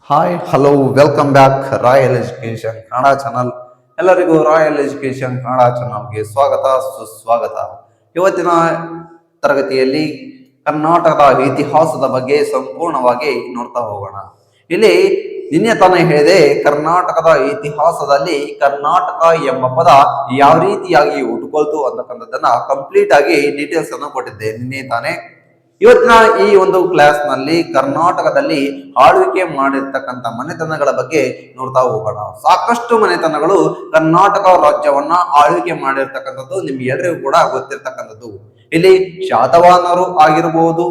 Hi hello welcome back royal education Kannada channel. ಎಲ್ಲರಿಗೂ royal education Kannada ಚಾನಲ್ಗೆ ಸ್ವಾಗತ ಸುಸ್ವಾಗತ. ಇವತ್ತಿನ ತರಗತಿಯಲ್ಲಿ ಕರ್ನಾಟಕದ ಇತಿಹಾಸದ ಬಗ್ಗೆ ಸಂಪೂರ್ಣವಾಗಿ ನೋಡ್ತಾ ಹೋಗೋಣ. ಇಲ್ಲಿ ನಿನ್ನೆ ತಾನೇ ಹೇಳಿದೆ, ಕರ್ನಾಟಕದ ಇತಿಹಾಸದಲ್ಲಿ ಕರ್ನಾಟಕ ಎಂಬ ಪದ ಯಾವ ರೀತಿಯಾಗಿ ಹುಟ್ಟುಕೊಳ್ತು ಅಂತಕ್ಕಂಥದ್ದನ್ನ ಕಂಪ್ಲೀಟ್ ಆಗಿ ಡೀಟೇಲ್ಸ್ ಅನ್ನು ಕೊಟ್ಟಿದ್ದೆ ನಿನ್ನೆ ತಾನೇ. ಇವತ್ತಿನ ಈ ಒಂದು ಕ್ಲಾಸ್ ನಲ್ಲಿ ಕರ್ನಾಟಕದಲ್ಲಿ ಆಳ್ವಿಕೆ ಮಾಡಿರ್ತಕ್ಕಂಥ ಮನೆತನಗಳ ಬಗ್ಗೆ ನೋಡ್ತಾ ಹೋಗೋಣ. ಸಾಕಷ್ಟು ಮನೆತನಗಳು ಕರ್ನಾಟಕ ರಾಜ್ಯವನ್ನ ಆಳ್ವಿಕೆ ಮಾಡಿರ್ತಕ್ಕಂಥದ್ದು ನಿಮ್ಗೆ ಎಲ್ರಿಗೂ ಕೂಡ ಗೊತ್ತಿರ್ತಕ್ಕಂಥದ್ದು. ಇಲ್ಲಿ ಶಾತವಾಹನರು ಆಗಿರಬಹುದು,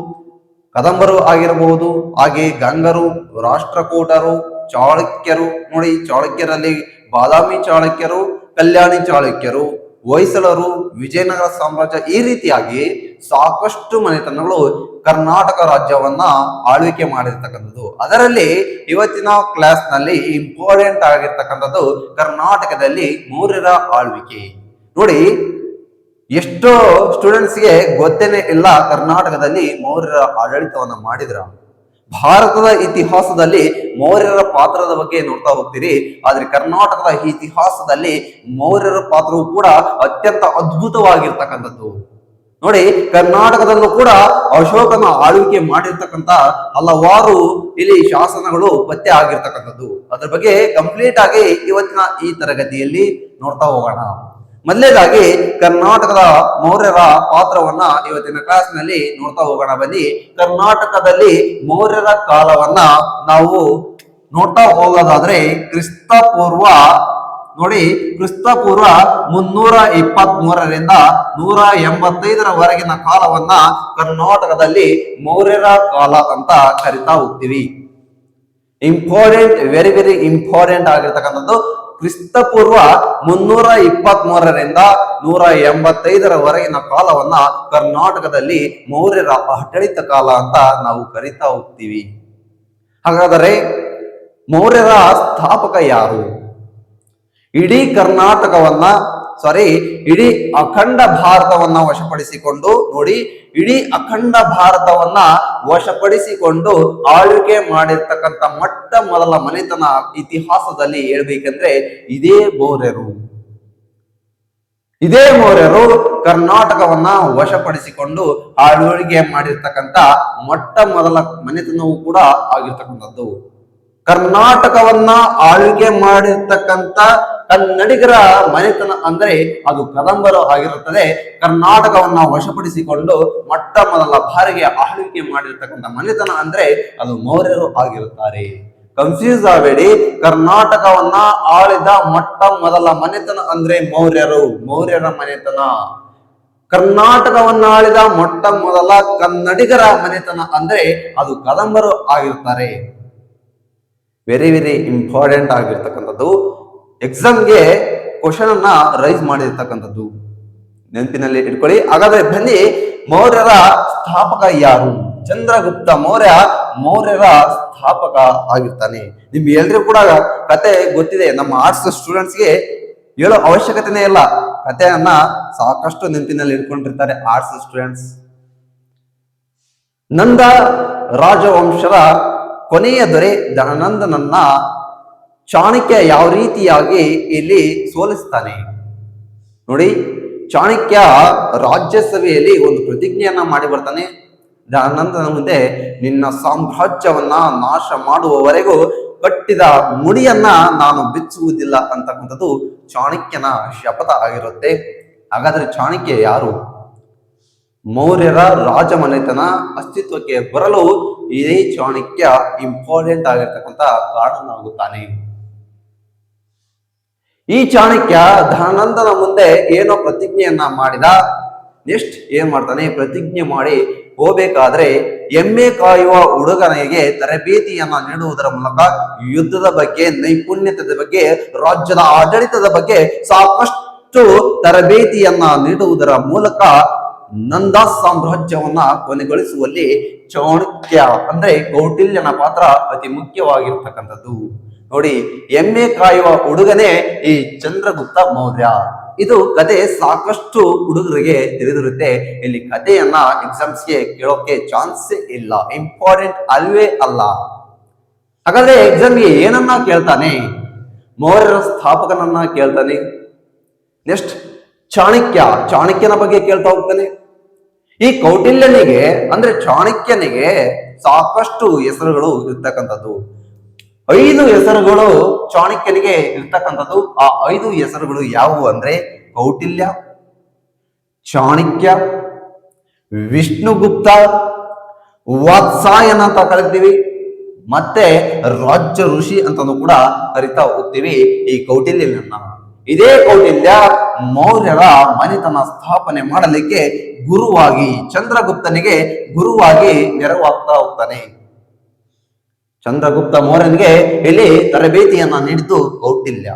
ಕದಂಬರು ಆಗಿರಬಹುದು, ಹಾಗೆ ಗಂಗರು, ರಾಷ್ಟ್ರಕೂಟರು, ಚಾಳುಕ್ಯರು. ನೋಡಿ, ಚಾಳುಕ್ಯರಲ್ಲಿ ಬಾದಾಮಿ ಚಾಳುಕ್ಯರು, ಕಲ್ಯಾಣಿ ಚಾಳುಕ್ಯರು, ಹೊಯ್ಸಳರು, ವಿಜಯನಗರ ಸಾಮ್ರಾಜ್ಯ, ಈ ರೀತಿಯಾಗಿ ಸಾಕಷ್ಟು ಮನೆತನಗಳು ಕರ್ನಾಟಕ ರಾಜ್ಯವನ್ನ ಆಳ್ವಿಕೆ ಮಾಡಿರ್ತಕ್ಕಂಥದ್ದು. ಅದರಲ್ಲಿ ಇವತ್ತಿನ ಕ್ಲಾಸ್ ನಲ್ಲಿ ಇಂಪಾರ್ಟೆಂಟ್ ಆಗಿರ್ತಕ್ಕಂಥದ್ದು ಕರ್ನಾಟಕದಲ್ಲಿ ಮೌರ್ಯರ ಆಳ್ವಿಕೆ. ನೋಡಿ, ಎಷ್ಟೋ ಸ್ಟೂಡೆಂಟ್ಸ್ಗೆ ಗೊತ್ತೇನೆ ಇಲ್ಲ ಕರ್ನಾಟಕದಲ್ಲಿ ಮೌರ್ಯರ ಆಡಳಿತವನ್ನ ಮಾಡಿದ್ರ. ಭಾರತದ ಇತಿಹಾಸದಲ್ಲಿ ಮೌರ್ಯರ ಪಾತ್ರದ ಬಗ್ಗೆ ನೋಡ್ತಾ ಹೋಗ್ತೀರಿ, ಆದ್ರೆ ಕರ್ನಾಟಕದ ಇತಿಹಾಸದಲ್ಲಿ ಮೌರ್ಯರ ಪಾತ್ರವು ಕೂಡ ಅತ್ಯಂತ ಅದ್ಭುತವಾಗಿರ್ತಕ್ಕಂಥದ್ದು. ನೋಡಿ, ಕರ್ನಾಟಕದಲ್ಲೂ ಕೂಡ ಅಶೋಕನ ಆಳ್ವಿಕೆ ಮಾಡಿರ್ತಕ್ಕಂಥ ಹಲವಾರು ಇಲ್ಲಿ ಶಾಸನಗಳು ಪತ್ತೆ ಆಗಿರ್ತಕ್ಕಂಥದ್ದು. ಅದ್ರ ಬಗ್ಗೆ ಕಂಪ್ಲೀಟ್ ಆಗಿ ಇವತ್ತಿನ ಈ ತರಗತಿಯಲ್ಲಿ ನೋಡ್ತಾ ಹೋಗೋಣ. ಮೊದಲನೇದಾಗಿ ಕರ್ನಾಟಕದ ಮೌರ್ಯರ ಪಾತ್ರವನ್ನ ಇವತ್ತಿನ ಕ್ಲಾಸ್ ನಲ್ಲಿ ನೋಡ್ತಾ ಹೋಗೋಣ. ಬನ್ನಿ, ಕರ್ನಾಟಕದಲ್ಲಿ ಮೌರ್ಯರ ಕಾಲವನ್ನ ನಾವು ನೋಡ್ತಾ ಹೋಗೋದಾದ್ರೆ ಕ್ರಿಸ್ತ ಪೂರ್ವ, ನೋಡಿ, ಕ್ರಿಸ್ತ ಪೂರ್ವ 323ರಿಂದ 185ರವರೆಗಿನ ಕಾಲವನ್ನ ಕರ್ನಾಟಕದಲ್ಲಿ ಮೌರ್ಯರ ಕಾಲ ಅಂತ ಕರಿತಾ ಹೋಗ್ತೀವಿ. ಇಂಪಾರ್ಟೆಂಟ್, ವೆರಿ ವೆರಿ ಇಂಪಾರ್ಟೆಂಟ್ ಆಗಿರ್ತಕ್ಕಂಥದ್ದು. ಕ್ರಿಸ್ತ ಪೂರ್ವ 323ರಿಂದ 185ರವರೆಗಿನ ಕಾಲವನ್ನ ಕರ್ನಾಟಕದಲ್ಲಿ ಮೌರ್ಯರ ಆಡಳಿತ ಕಾಲ ಅಂತ ನಾವು ಕರಿತಾ ಹೋಗ್ತೀವಿ. ಹಾಗಾದರೆ ಮೌರ್ಯರ ಸ್ಥಾಪಕ ಯಾರು? ಇಡೀ ಕರ್ನಾಟಕವನ್ನ ಇಡೀ ಅಖಂಡ ಭಾರತವನ್ನ ವಶಪಡಿಸಿಕೊಂಡು, ನೋಡಿ, ಇಡೀ ಅಖಂಡ ಭಾರತವನ್ನ ವಶಪಡಿಸಿಕೊಂಡು ಆಳ್ವಿಕೆ ಮಾಡಿರ್ತಕ್ಕಂಥ ಮೊಟ್ಟ ಮೊದಲ ಮನೆತನ ಇತಿಹಾಸದಲ್ಲಿ ಹೇಳ್ಬೇಕಂದ್ರೆ ಇದೇ ಮೌರ್ಯರು. ಇದೇ ಮೌರ್ಯರು ಕರ್ನಾಟಕವನ್ನ ವಶಪಡಿಸಿಕೊಂಡು ಆಳ್ವಿಕೆ ಮಾಡಿರ್ತಕ್ಕಂಥ ಮೊಟ್ಟ ಮೊದಲ ಮನೆತನವೂ ಕೂಡ ಆಗಿರ್ತಕ್ಕಂಥದ್ದು. ಕರ್ನಾಟಕವನ್ನ ಆಳ್ವಿಕೆ ಮಾಡಿರ್ತಕ್ಕಂಥ ಕನ್ನಡಿಗರ ಮನೆತನ ಅಂದ್ರೆ ಅದು ಕದಂಬರು ಆಗಿರುತ್ತದೆ. ಕರ್ನಾಟಕವನ್ನ ವಶಪಡಿಸಿಕೊಂಡು ಮೊಟ್ಟ ಮೊದಲ ಬಾರಿಗೆ ಆಳ್ವಿಕೆ ಮಾಡಿರ್ತಕ್ಕಂಥ ಮನೆತನ ಅಂದ್ರೆ ಅದು ಮೌರ್ಯರು ಆಗಿರುತ್ತಾರೆ. ಕನ್ಫ್ಯೂಸ್ ಆಗಬೇಡಿ, ಕರ್ನಾಟಕವನ್ನ ಆಳಿದ ಮೊಟ್ಟ ಮೊದಲ ಮನೆತನ ಅಂದ್ರೆ ಮೌರ್ಯರು, ಮೌರ್ಯರ ಮನೆತನ. ಕರ್ನಾಟಕವನ್ನ ಆಳಿದ ಮೊಟ್ಟ ಮೊದಲ ಕನ್ನಡಿಗರ ಮನೆತನ ಅಂದ್ರೆ ಅದು ಕದಂಬರು ಆಗಿರ್ತಾರೆ. ವೆರಿ ವೆರಿ ಇಂಪಾರ್ಟೆಂಟ್ ಆಗಿರ್ತಕ್ಕಂಥದ್ದು. ಎಕ್ಸಾಮ್ಗೆ ಕ್ವಶನ್ ಅನ್ನ ರೈಸ್ ಮಾಡಿರ್ತಕ್ಕಂಥದ್ದು, ನೆನಪಿನಲ್ಲಿ ಇಟ್ಕೊಳ್ಳಿ. ಹಾಗಾದ್ರೆ ಬನ್ನಿ, ಮೌರ್ಯರ ಸ್ಥಾಪಕ ಯಾರು? ಚಂದ್ರಗುಪ್ತ ಮೌರ್ಯ ಮೌರ್ಯರ ಸ್ಥಾಪಕ ಆಗಿರ್ತಾನೆ. ನಿಮ್ಗೆ ಎಲ್ರಿಗೂ ಕೂಡ ಕತೆ ಗೊತ್ತಿದೆ. ನಮ್ಮ ಆರ್ಟ್ಸ್ ಸ್ಟೂಡೆಂಟ್ಸ್ಗೆ ಹೇಳೋ ಅವಶ್ಯಕತೆನೇ ಇಲ್ಲ, ಕಥೆಯನ್ನ ಸಾಕಷ್ಟು ನೆನಪಿನಲ್ಲಿ ಇಟ್ಕೊಂಡಿರ್ತಾರೆ ಆರ್ಟ್ಸ್ ಸ್ಟೂಡೆಂಟ್ಸ್. ನಂದ ರಾಜವಂಶದ ಕೊನೆಯ ದೊರೆ ಧನಾನಂದನನ್ನ ಚಾಣಕ್ಯ ಯಾವ ರೀತಿಯಾಗಿ ಇಲ್ಲಿ ಸೋಲಿಸ್ತಾನೆ ನೋಡಿ. ಚಾಣಕ್ಯ ರಾಜ್ಯಸಭೆಯಲ್ಲಿ ಒಂದು ಪ್ರತಿಜ್ಞೆಯನ್ನ ಮಾಡಿ ಬರ್ತಾನೆ. ಧನಾನಂದನ ಮುಂದೆ, ನಿನ್ನ ಸಾಮ್ರಾಜ್ಯವನ್ನ ನಾಶ ಮಾಡುವವರೆಗೂ ಕಟ್ಟಿದ ಮುಡಿಯನ್ನ ನಾನು ಬಿಚ್ಚುವುದಿಲ್ಲ ಅಂತಕ್ಕಂಥದ್ದು ಚಾಣಕ್ಯನ ಶಪಥ ಆಗಿರುತ್ತೆ. ಹಾಗಾದ್ರೆ ಚಾಣಕ್ಯ ಯಾರು? ಮೌರ್ಯರ ರಾಜಮನೆತನ ಅಸ್ತಿತ್ವಕ್ಕೆ ಬರಲು ಇದೇ ಚಾಣಕ್ಯ ಇಂಪಾರ್ಟೆಂಟ್ ಆಗಿರ್ತಕ್ಕಂಥ ಕಾರಣನಾಗುತ್ತಾನೆ. ಈ ಚಾಣಕ್ಯ ಧನಾನಂದನ ಮುಂದೆ ಏನೋ ಪ್ರತಿಜ್ಞೆಯನ್ನ ಮಾಡಿದ. ನೆಕ್ಸ್ಟ್ ಏನ್ ಮಾಡ್ತಾನೆ? ಪ್ರತಿಜ್ಞೆ ಮಾಡಿ ಹೋಗ್ಬೇಕಾದ್ರೆ ಎಮ್ಮೆ ಕಾಯುವ ಹುಡುಗನಿಗೆ ತರಬೇತಿಯನ್ನ ನೀಡುವುದರ ಮೂಲಕ ಯುದ್ಧದ ಬಗ್ಗೆ, ನೈಪುಣ್ಯತೆ ಬಗ್ಗೆ, ರಾಜ್ಯದ ಆಡಳಿತದ ಬಗ್ಗೆ ಸಾಕಷ್ಟು ತರಬೇತಿಯನ್ನ ನೀಡುವುದರ ಮೂಲಕ ನಂದ ಸಾಮ್ರಾಜ್ಯವನ್ನ ಕೊನೆಗೊಳಿಸುವಲ್ಲಿ ಚಾಣಕ್ಯ ಅಂದ್ರೆ ಕೌಟಿಲ್ಯನ ಪಾತ್ರ ಅತಿ ಮುಖ್ಯವಾಗಿರ್ತಕ್ಕಂಥದ್ದು. ನೋಡಿ, ಎಮ್ಮೆ ಕಾಯುವ ಹುಡುಗನೇ ಈ ಚಂದ್ರಗುಪ್ತ ಮೌರ್ಯ. ಇದು ಕತೆ ಸಾಕಷ್ಟು ಹುಡುಗರಿಗೆ ತಿಳಿದಿರುತ್ತೆ. ಇಲ್ಲಿ ಕಥೆಯನ್ನ ಎಕ್ಸಾಮ್ಸ್ಗೆ ಕೇಳೋಕೆ ಚಾನ್ಸೇ ಇಲ್ಲ, ಇಂಪಾರ್ಟೆಂಟ್ ಅಲ್ವೇ ಅಲ್ಲ. ಹಾಗಾದ್ರೆ ಎಕ್ಸಾಮ್ಗೆ ಏನನ್ನ ಕೇಳ್ತಾನೆ? ಮೌರ್ಯರ ಸ್ಥಾಪಕನನ್ನ ಕೇಳ್ತಾನೆ. ನೆಕ್ಸ್ಟ್ ಚಾಣಕ್ಯನ ಬಗ್ಗೆ ಕೇಳ್ತಾ ಹೋಗ್ತಾನೆ. ಈ ಕೌಟಿಲ್ಯನಿಗೆ ಅಂದ್ರೆ ಚಾಣಕ್ಯನಿಗೆ ಸಾಕಷ್ಟು ಹೆಸರುಗಳು ಇರ್ತಕ್ಕಂಥದ್ದು. 5 ಹೆಸರುಗಳು ಚಾಣಕ್ಯನಿಗೆ ಇರ್ತಕ್ಕಂಥದ್ದು. ಆ 5 ಹೆಸರುಗಳು ಯಾವುವು ಅಂದ್ರೆ ಕೌಟಿಲ್ಯ, ಚಾಣಕ್ಯ, ವಿಷ್ಣುಗುಪ್ತ, ವಾತ್ಸಾಯನ ಅಂತ ಕರಿತೀವಿ, ಮತ್ತೆ ರಾಜ್ಯ ಋಷಿ ಅಂತಾನು ಕೂಡ ಕರಿತಾ ಹೋಗ್ತೀವಿ ಈ ಕೌಟಿಲ್ಯನನ್ನ. ಇದೇ ಕೌಟಿಲ್ಯ ಮೌರ್ಯರ ಮನೆತನ ಸ್ಥಾಪನೆ ಮಾಡಲಿಕ್ಕೆ ಗುರುವಾಗಿ, ಚಂದ್ರಗುಪ್ತನಿಗೆ ಗುರುವಾಗಿ ನೆರವಾಗ್ತಾ ಹೋಗ್ತಾನೆ. ಚಂದ್ರಗುಪ್ತ ಮೌರ್ಯನಿಗೆ ಇಲ್ಲಿ ತರಬೇತಿಯನ್ನ ನೀಡಿದ್ದು ಕೌಟಿಲ್ಯ.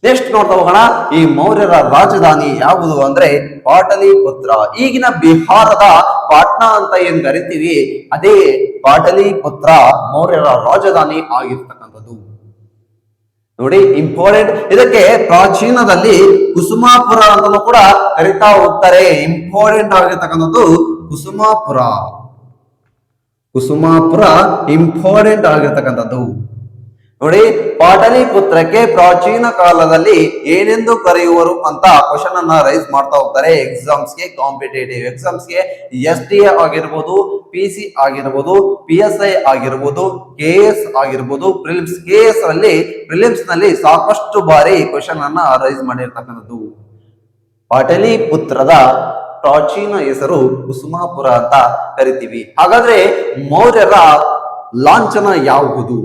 ನೆಕ್ಸ್ಟ್ ನೋಡ್ತಾ ಹೋಗೋಣ, ಈ ಮೌರ್ಯರ ರಾಜಧಾನಿ ಯಾವುದು ಅಂದ್ರೆ ಪಾಟಲಿಪುತ್ರ. ಈಗಿನ ಬಿಹಾರದ ಪಾಟ್ನಾ ಅಂತ ಏನ್ ಕರಿತೀವಿ, ಅದೇ ಪಾಟಲಿಪುತ್ರ ಮೌರ್ಯರ ರಾಜಧಾನಿ ಆಗಿರ್ತಕ್ಕಂಥದ್ದು. ನೋಡಿ, ಇಂಪಾರ್ಟೆಂಟ್. ಇದಕ್ಕೆ ಪ್ರಾಚೀನದಲ್ಲಿ ಕುಸುಮಾಪುರ ಅಂತಲೂ ಕೂಡ ಕರಿತಾ ಹೋಗ್ತಾರೆ. ಇಂಪಾರ್ಟೆಂಟ್ ಆಗಿರ್ತಕ್ಕಂಥದ್ದು ಕುಸುಮಾಪುರ ಇಂಪಾರ್ಟೆಂಟ್ ಆಗಿರ್ತಕ್ಕಂಥದ್ದು. ನೋಡಿ, ಪಾಟಲಿಪುತ್ರಕ್ಕೆ ಪ್ರಾಚೀನ ಕಾಲದಲ್ಲಿ ಏನೆಂದು ಕರೆಯುವರು ಅಂತ ಕ್ವಶನ್ ಅನ್ನ ರೈಸ್ ಮಾಡ್ತಾ ಹೋಗ್ತಾರೆ ಎಕ್ಸಾಮ್ಸ್ಗೆ, ಕಾಂಪಿಟೇಟಿವ್ ಎಕ್ಸಾಮ್ಸ್ಗೆ. SDA ಆಗಿರ್ಬೋದು, PC ಆಗಿರ್ಬೋದು, PSI ಆಗಿರ್ಬೋದು, KS ಆಗಿರ್ಬೋದು, ಪ್ರಿಲಿಮ್ಸ್ ನಲ್ಲಿ ಸಾಕಷ್ಟು ಬಾರಿ ಕ್ವಶನ್ ಅನ್ನ ರೈಸ್ ಮಾಡಿರ್ತಕ್ಕಂಥದ್ದು. ಪಾಟಲಿಪುತ್ರದ ಪ್ರಾಚೀನ ಹೆಸರು ಕುಸುಮಾಪುರ ಅಂತ ಕರಿತೀವಿ. ಹಾಗಾದ್ರೆ ಮೌರ್ಯರ ಲಾಂಛನ ಯಾವುದು?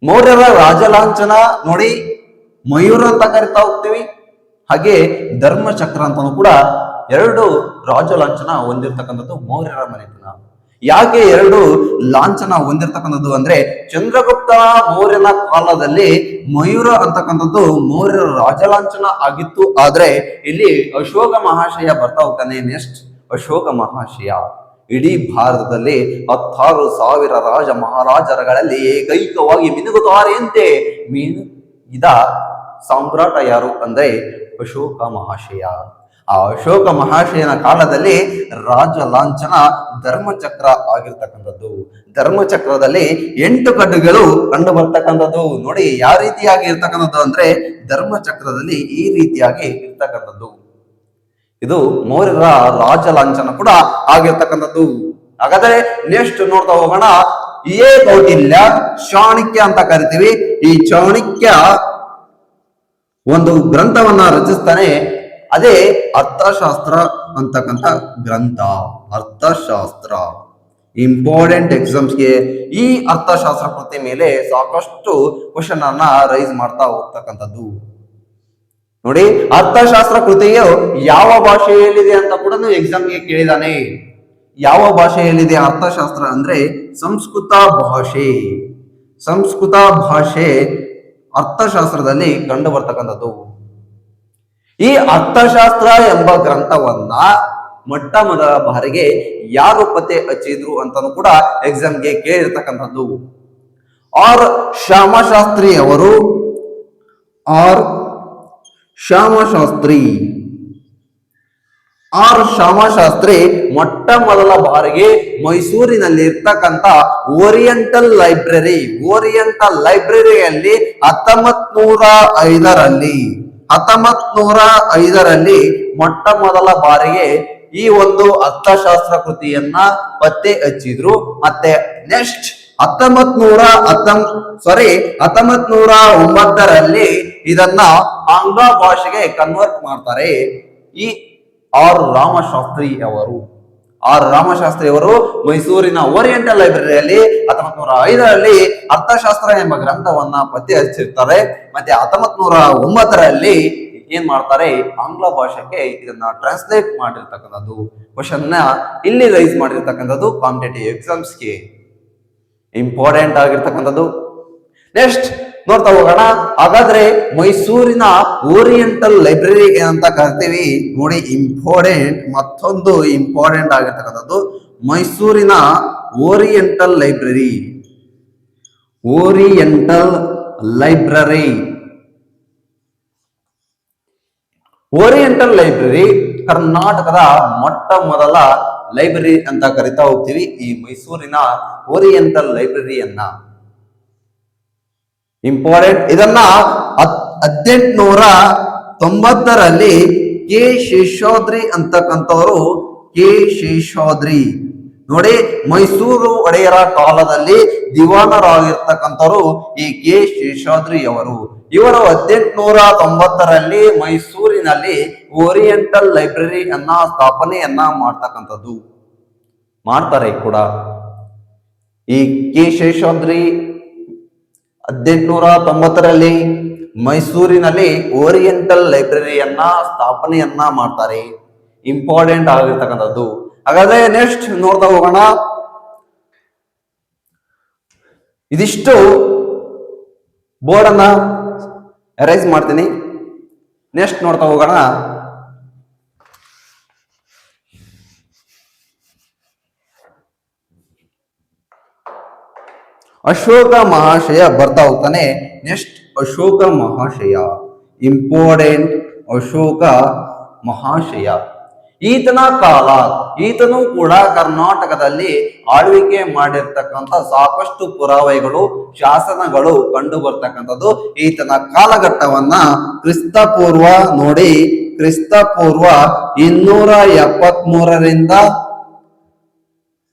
ಮೌರ್ಯರ ರಾಜ ಲಾಂಛನ ನೋಡಿ, ಮಯೂರ ಅಂತ ಕರಿತಾ ಹೋಗ್ತೀವಿ, ಹಾಗೆ ಧರ್ಮಚಕ್ರ ಅಂತಾನು ಕೂಡ 2 ರಾಜ ಲಾಂಛನ ಹೊಂದಿರತಕ್ಕಂಥದ್ದು ಮೌರ್ಯರ ಮನೆತನ. ಯಾಕೆ 2 ಲಾಂಛನ ಹೊಂದಿರತಕ್ಕಂಥದ್ದು ಅಂದ್ರೆ ಚಂದ್ರಗುಪ್ತ ಮೌರ್ಯನ ಕಾಲದಲ್ಲಿ ಮಯೂರ ಅಂತಕ್ಕಂಥದ್ದು ಮೌರ್ಯರ ರಾಜ ಲಾಂಛನ ಆಗಿತ್ತು. ಆದ್ರೆ ಇಲ್ಲಿ ಅಶೋಕ ಮಹಾಶಯ ಬರ್ತಾ ಹೋಗ್ತಾನೆ. ನೆಕ್ಸ್ಟ್ ಅಶೋಕ ಮಹಾಶಯ ಇಡೀ ಭಾರತದಲ್ಲಿ 16,000 ರಾಜ ಮಹಾರಾಜರುಗಳಲ್ಲಿ ಏಕೈಕವಾಗಿ ಮಿನುಗುತ್ತಾರೆಯಂತೆ ಇದ ಸಾಮ್ರಾಟ ಯಾರು ಅಂದ್ರೆ ಅಶೋಕ ಮಹಾಶಯ. ಆ ಅಶೋಕ ಮಹಾಶಯನ ಕಾಲದಲ್ಲಿ ರಾಜ ಲಾಂಛನ ಧರ್ಮಚಕ್ರ ಆಗಿರ್ತಕ್ಕಂಥದ್ದು. ಧರ್ಮಚಕ್ರದಲ್ಲಿ 8 ಕಡ್ಡುಗಳು ಕಂಡು ಬರ್ತಕ್ಕಂಥದ್ದು. ನೋಡಿ, ಯಾವ ರೀತಿಯಾಗಿ ಇರ್ತಕ್ಕಂಥದ್ದು ಅಂದ್ರೆ ಧರ್ಮಚಕ್ರದಲ್ಲಿ ಈ ರೀತಿಯಾಗಿ ಇರ್ತಕ್ಕಂಥದ್ದು. ಇದು ಮೌರ್ಯರ ರಾಜ ಲಾಂಛನ ಕೂಡ ಆಗಿರ್ತಕ್ಕಂಥದ್ದು. ಹಾಗಾದ್ರೆ ನೆಕ್ಸ್ಟ್ ನೋಡ್ತಾ ಹೋಗೋಣ, ಇದೇ ಕೌಟಿಲ್ಯ ಚಾಣಕ್ಯ ಅಂತ ಕರಿತೀವಿ. ಈ ಚಾಣಕ್ಯ ಒಂದು ಗ್ರಂಥವನ್ನ ರಚಿಸ್ತಾನೆ, ಅದೇ ಅರ್ಥಶಾಸ್ತ್ರ ಅಂತಕ್ಕಂಥ ಗ್ರಂಥ. ಅರ್ಥಶಾಸ್ತ್ರ ಇಂಪಾರ್ಟೆಂಟ್ ಎಕ್ಸಾಮ್ಸ್ಗೆ ಈ ಅರ್ಥಶಾಸ್ತ್ರ ಕೃತಿ ಮೇಲೆ ಸಾಕಷ್ಟು ಕ್ವಶನ್ ಅನ್ನ ರೈಸ್ ಮಾಡ್ತಾ ಹೋಗ್ತಕ್ಕಂಥದ್ದು. ನೋಡಿ, ಅರ್ಥಶಾಸ್ತ್ರ ಕೃತಿಯು ಯಾವ ಭಾಷೆಯಲ್ಲಿದೆ ಅಂತ ಕೂಡ ಎಕ್ಸಾಮ್ಗೆ ಕೇಳಿದಾನೆ. ಯಾವ ಭಾಷೆಯಲ್ಲಿದೆ ಅರ್ಥಶಾಸ್ತ್ರ ಅಂದ್ರೆ ಸಂಸ್ಕೃತ ಭಾಷೆ ಅರ್ಥಶಾಸ್ತ್ರದಲ್ಲಿ ಕಂಡು ಬರ್ತಕ್ಕಂಥದ್ದು. ಈ ಅರ್ಥಶಾಸ್ತ್ರ ಎಂಬ ಗ್ರಂಥವನ್ನ ಮೊಟ್ಟ ಮೊದಲ ಬಾರಿಗೆ ಯಾರು ಪತ್ತೆ ಹಚ್ಚಿದ್ರು ಅಂತಾನು ಕೂಡ ಎಕ್ಸಾಮ್ಗೆ ಕೇಳಿರ್ತಕ್ಕಂಥದ್ದು. ಆರ್ ಶ್ಯಾಮಶಾಸ್ತ್ರಿ ಮೊಟ್ಟ ಮೊದಲ ಬಾರಿಗೆ ಮೈಸೂರಿನಲ್ಲಿ ಇರ್ತಕ್ಕಂಥ ಓರಿಯೆಂಟಲ್ ಲೈಬ್ರರಿಯಲ್ಲಿ 1905ರಲ್ಲಿ ಮೊಟ್ಟ ಮೊದಲ ಬಾರಿಗೆ ಈ ಒಂದು ಅರ್ಥಶಾಸ್ತ್ರ ಕೃತಿಯನ್ನ ಪತ್ತೆ ಹಚ್ಚಿದ್ರು. ಮತ್ತೆ ನೆಕ್ಸ್ಟ್ 1909ರಲ್ಲಿ ಇದನ್ನ ಆಂಗ್ಲ ಭಾಷೆಗೆ ಕನ್ವರ್ಟ್ ಮಾಡ್ತಾರೆ. ಈ ಆರ್ ರಾಮಶಾಸ್ತ್ರಿ ಅವರು ಮೈಸೂರಿನ ಓರಿಯೆಂಟಲ್ ಲೈಬ್ರರಿಯಲ್ಲಿ 1905ರಲ್ಲಿ ಅರ್ಥಶಾಸ್ತ್ರ ಎಂಬ ಗ್ರಂಥವನ್ನ ಪತ್ತೆ ಹಚ್ಚಿರ್ತಾರೆ. ಮತ್ತೆ 1909ರಲ್ಲಿ ಏನ್ ಮಾಡ್ತಾರೆ, ಆಂಗ್ಲ ಭಾಷೆಗೆ ಇದನ್ನ ಟ್ರಾನ್ಸ್ಲೇಟ್ ಮಾಡಿರ್ತಕ್ಕಂಥದ್ದು. ಕ್ವಶನ್ ನ ಇಲ್ಲಿ ರೈಸ್ ಮಾಡಿರ್ತಕ್ಕಂಥದ್ದು ಕಾಂಪಿಟೇಟಿವ್ ಎಕ್ಸಾಮ್ಸ್ಗೆ ಇಂಪಾರ್ಟೆಂಟ್ ಆಗಿರ್ತಕ್ಕಂಥದ್ದು. ನೆಕ್ಸ್ಟ್ ನೋಡ್ತಾ ಹೋಗೋಣ, ಹಾಗಾದ್ರೆ ಮೈಸೂರಿನ ಓರಿಯೆಂಟಲ್ ಲೈಬ್ರರಿ ಏನಂತ ಕರಿತೀವಿ. ನೋಡಿ, ಮತ್ತೊಂದು ಇಂಪಾರ್ಟೆಂಟ್ ಆಗಿರ್ತಕ್ಕಂಥದ್ದು ಮೈಸೂರಿನ ಓರಿಯೆಂಟಲ್ ಲೈಬ್ರರಿ ಕರ್ನಾಟಕದ ಮೊಟ್ಟ ಮೊದಲ ಲೈಬ್ರರಿ ಅಂತ ಕರಿತಾ ಹೋಗ್ತೀವಿ ಈ ಮೈಸೂರಿನ ಓರಿಯೆಂಟಲ್ ಲೈಬ್ರರಿಯನ್ನ. ಇಂಪಾರ್ಟೆಂಟ್. ಇದನ್ನ 1890ರಲ್ಲಿ ಕೆ ಶೇಷಾದ್ರಿ ಅಂತಕ್ಕಂಥವ್ರು, ಕೆ ಶೇಷಾದ್ರಿ ನೋಡಿ, ಮೈಸೂರು ಒಡೆಯರ ಕಾಲದಲ್ಲಿ ದಿವಾನರಾಗಿರ್ತಕ್ಕಂಥವ್ರು ಈ ಕೆ ಶೇಷಾದ್ರಿ ಅವರು. ಇವರು 1890ರಲ್ಲಿ ಮೈಸೂರಿನಲ್ಲಿ ಓರಿಯೆಂಟಲ್ ಲೈಬ್ರರಿ ಅನ್ನ ಸ್ಥಾಪನೆಯನ್ನ ಮಾಡ್ತಕ್ಕಂಥದ್ದು ಮಾಡ್ತಾರೆ ಕೂಡ. ಈ ಕೆ ಶೇಷಾದ್ರಿ 1890ರಲ್ಲಿ ಮೈಸೂರಿನಲ್ಲಿ ಓರಿಯೆಂಟಲ್ ಲೈಬ್ರರಿಯನ್ನ ಸ್ಥಾಪನೆಯನ್ನ ಮಾಡ್ತಾರೆ. ಇಂಪಾರ್ಟೆಂಟ್ ಆಗಿರ್ತಕ್ಕಂಥದ್ದು. ಹಾಗಾದ್ರೆ ನೆಕ್ಸ್ಟ್ ನೋಡ್ತಾ ಹೋಗೋಣ. ಇದಿಷ್ಟು ಬೋರ್ಡ್ ಅನ್ನ ಅರೇಂಜ್ ಮಾಡ್ತೀನಿ. ನೆಕ್ಸ್ಟ್ ನೋಡ್ತಾ ಹೋಗೋಣ. ಅಶೋಕ ಮಹಾಶಯ ಬರ್ತಾ ಹೋಗ್ತಾನೆ. ನೆಕ್ಸ್ಟ್ ಅಶೋಕ ಮಹಾಶಯ, ಇಂಪಾರ್ಟೆಂಟ್. ಅಶೋಕ ಮಹಾಶಯ ಈತನು ಕೂಡ ಕರ್ನಾಟಕದಲ್ಲಿ ಆಳ್ವಿಕೆ ಮಾಡಿರ್ತಕ್ಕಂಥ ಸಾಕಷ್ಟು ಪುರಾವೆಗಳು, ಶಾಸನಗಳು ಕಂಡು ಬರ್ತಕ್ಕಂಥದ್ದು. ಈತನ ಕಾಲಘಟ್ಟವನ್ನ ಕ್ರಿಸ್ತಪೂರ್ವ ನೋಡಿ, ಕ್ರಿಸ್ತಪೂರ್ವ 273ರಿಂದ